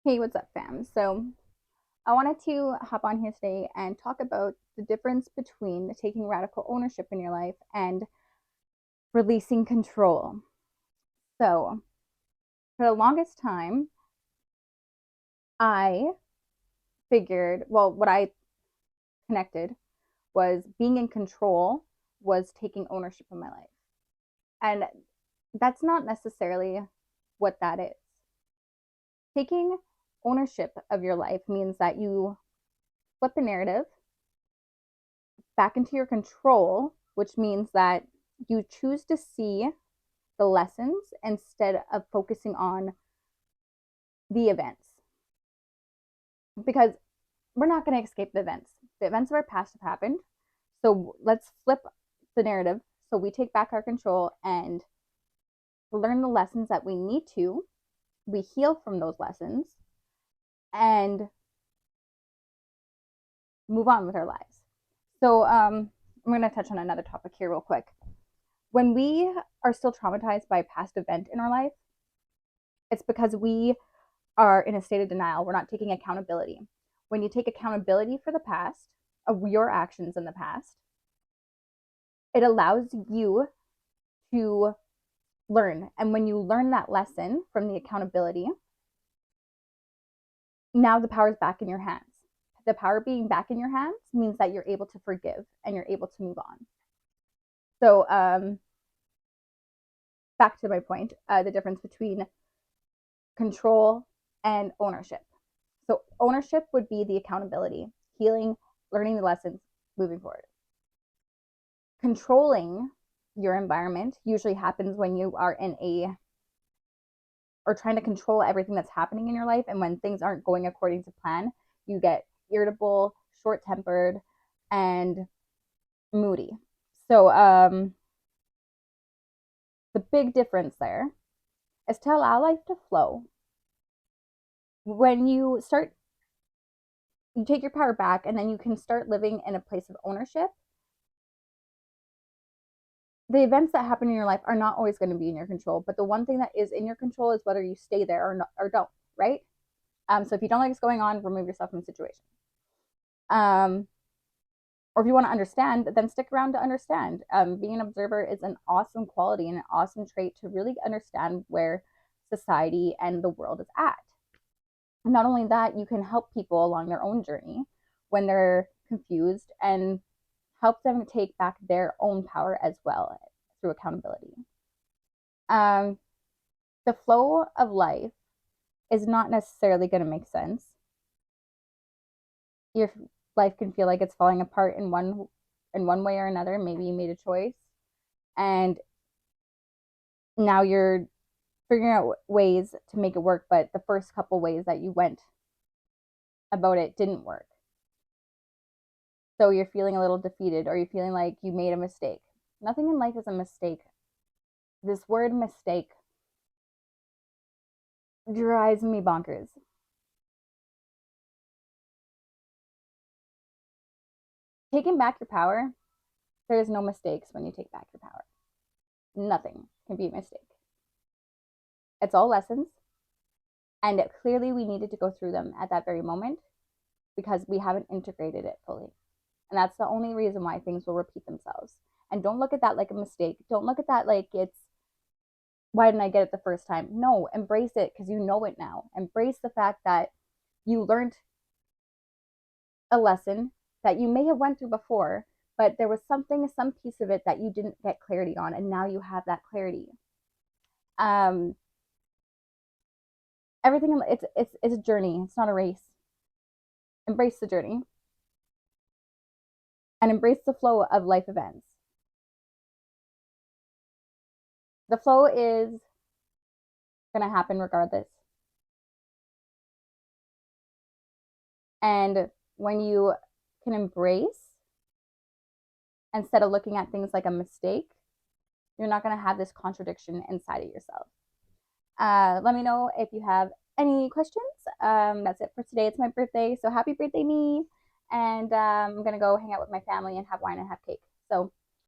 Hey, what's up, fam? So, I wanted to hop on here today and talk about the difference between taking radical ownership in your life and releasing control. So, for the longest time, I what I connected was being in control was taking ownership of my life. And that's not necessarily what that is. Taking ownership of your life means that you flip the narrative back into your control, which means that you choose to see the lessons instead of focusing on the events. Because we're not going to escape the events. The events of our past have happened. So let's flip the narrative so we take back our control and learn the lessons that we need to. We heal from those lessons and move on with our lives. So I'm going to touch on another topic here real quick. When we are still traumatized by a past event in our life, it's because we are in a state of denial. We're not taking accountability. When you take accountability for the past, of your actions in the past, it allows you to learn. And when you learn that lesson from the accountability, now the power is back in your hands. The power being back in your hands means that you're able to forgive and you're able to move on. So, back to my point, the difference between control and ownership. So, ownership would be the accountability, healing, learning the lessons, moving forward. Controlling your environment usually happens when you are in a or trying to control everything that's happening in your life. And when things aren't going according to plan, you get irritable, short tempered, and moody. So, the big difference there is to allow life to flow. When you take your power back and then you can start living in a place of ownership. The events that happen in your life are not always going to be in your control, but the one thing that is in your control is whether you stay there or not, or don't, right? So if you don't like what's going on, remove yourself from the situation. Or if you want to understand, then stick around to understand. Being an observer is an awesome quality and an awesome trait to really understand where society and the world is at. And not only that, you can help people along their own journey when they're confused and help them take back their own power as well through accountability. Um, the flow of life is not necessarily going to make sense. Your life can feel like it's falling apart in one way or another. Maybe you made a choice and now you're figuring out ways to make it work, but the first couple ways that you went about it didn't work. So you're feeling a little defeated or you're feeling like you made a mistake. Nothing in life is a mistake. This word mistake drives me bonkers. Taking back your power, there is no mistakes when you take back your power. Nothing can be a mistake. It's all lessons. And clearly, we needed to go through them at that very moment because we haven't integrated it fully. And that's the only reason why things will repeat themselves. And don't look at that like a mistake. Don't look at that like it's, why didn't I get it the first time? No, embrace it because you know it now. Embrace the fact that you learned a lesson that you may have went through before, but there was some piece of it that you didn't get clarity on, and now you have that clarity. Um, everything it's a journey. It's not a race. Embrace the journey and embrace the flow of life events. The flow is going to happen regardless. And when you can embrace instead of looking at things like a mistake, you're not going to have this contradiction inside of yourself. Let me know if you have any questions. That's it for today. It's my birthday, so happy birthday, me. And I'm going to go hang out with my family and have wine and have cake. So